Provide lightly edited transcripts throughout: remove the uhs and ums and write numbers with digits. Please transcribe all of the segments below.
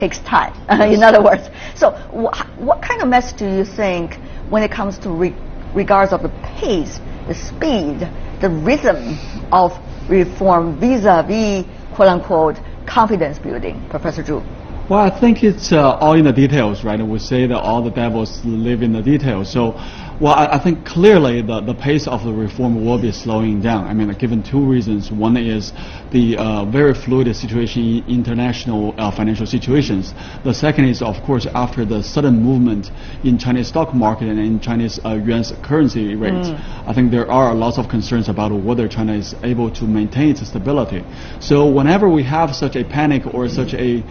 takes time. In other words, so what kind of message do you think when it comes to regards of the pace, the speed, the rhythm of reform vis-a-vis quote-unquote confidence building, Professor Zhu? Well, I think it's all in the details, right? We say that all the devils live in the details. So, well, I think clearly the pace of the reform will be slowing down. I mean, given two reasons. One is the very fluid situation in international financial situations. The second is, of course, after the sudden movement in Chinese stock market and in Chinese yuan's currency rates. I think there are lots of concerns about whether China is able to maintain its stability. So whenever we have such a panic or such a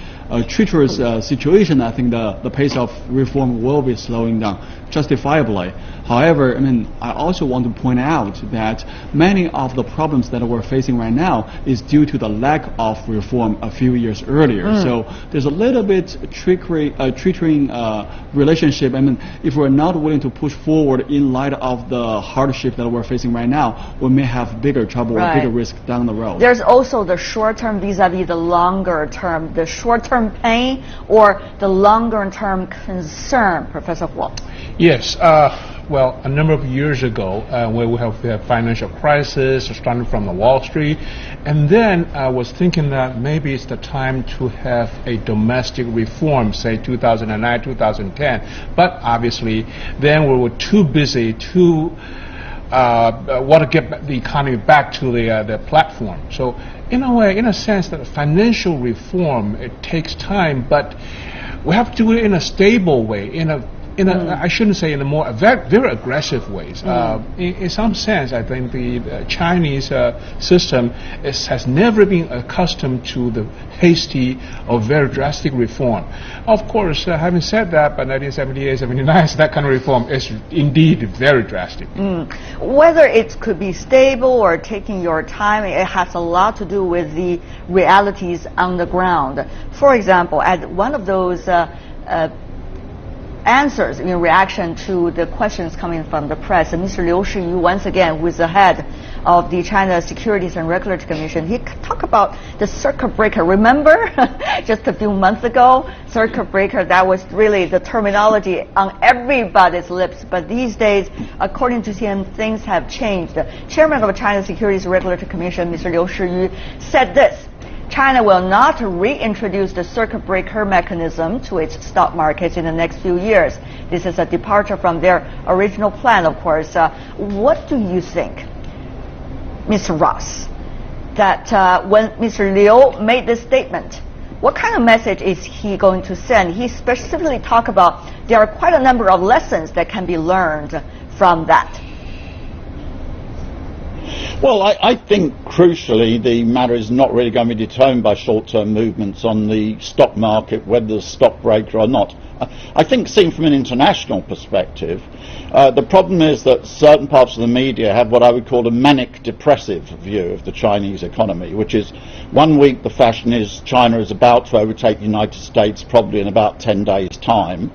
treacherous situation, I think the pace of reform will be slowing down, justifiably. However, I mean, I also want to point out that many of the problems that we're facing right now is due to the lack of reform a few years earlier. So there's a little bit treacherine relationship. I mean, if we're not willing to push forward in light of the hardship that we're facing right now, we may have bigger trouble or bigger risk down the road. There's also the short-term vis-a-vis the longer-term, the short-term pain or the longer-term concern, Professor Huo. Yes. Well, a number of years ago, where we have the financial crisis starting from the Wall Street, and then I was thinking that maybe it's the time to have a domestic reform, say 2009, 2010. But obviously, then we were too busy to want to get the economy back to the platform. So, in a way, in a sense, that financial reform, it takes time, but we have to do it in a stable way, I shouldn't say in a more very aggressive ways. In some sense, I think the Chinese system has never been accustomed to the hasty or very drastic reform. Of course, having said that, by 1978, 79, that kind of reform is indeed very drastic. Whether it could be stable or taking your time, it has a lot to do with the realities on the ground. For example, at one of those answers in reaction to the questions coming from the press, and Mr. Liu Shiyu, once again, who is the head of the China Securities and Regulatory Commission, he talked about the circuit breaker. Remember, just a few months ago, circuit breaker, that was really the terminology on everybody's lips. But these days, according to him, things have changed. The chairman of China Securities and Regulatory Commission, Mr. Liu Shiyu, said this: China will not reintroduce the circuit breaker mechanism to its stock markets in the next few years. This is a departure from their original plan, of course. What do you think, Mr. Ross, that when Mr. Liu made this statement, what kind of message is he going to send? He specifically talked about there are quite a number of lessons that can be learned from that. Well, I think crucially the matter is not really going to be determined by short-term movements on the stock market, whether the stock breaker or not. I think seen from an international perspective, the problem is that certain parts of the media have what I would call a manic depressive view of the Chinese economy, which is one week the fashion is China is about to overtake the United States probably in about 10 days' time,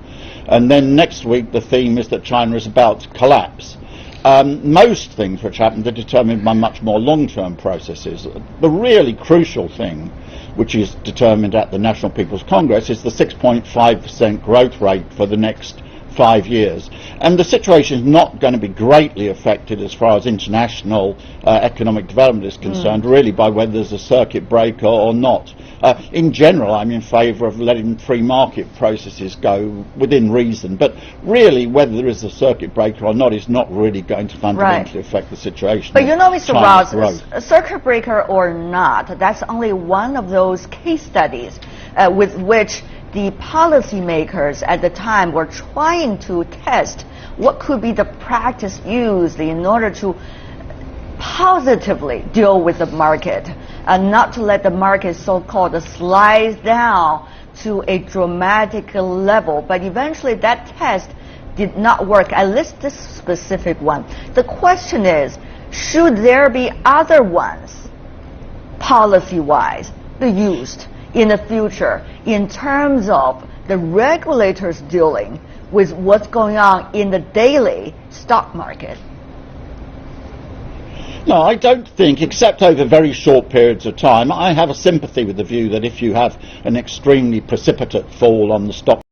and then next week the theme is that China is about to collapse. Most things which happen are determined by much more long-term processes. The really crucial thing, which is determined at the National People's Congress, is the 6.5% growth rate for the next 5 years. And the situation is not going to be greatly affected as far as international economic development is concerned, really by whether there's a circuit breaker or not. In general, I'm in favour of letting free market processes go within reason, but really whether there is a circuit breaker or not is not really going to fundamentally affect the situation. But you know, Mr. Ross, a circuit breaker or not, that's only one of those case studies with which the policymakers at the time were trying to test what could be the practice used in order to positively deal with the market and not to let the market so-called slide down to a dramatic level. But eventually that test did not work, at least this specific one. The question is, should there be other ones, policy-wise, used in the future in terms of the regulators dealing with what's going on in the daily stock market? No, I don't think, except over very short periods of time. I have a sympathy with the view that if you have an extremely precipitate fall on the stock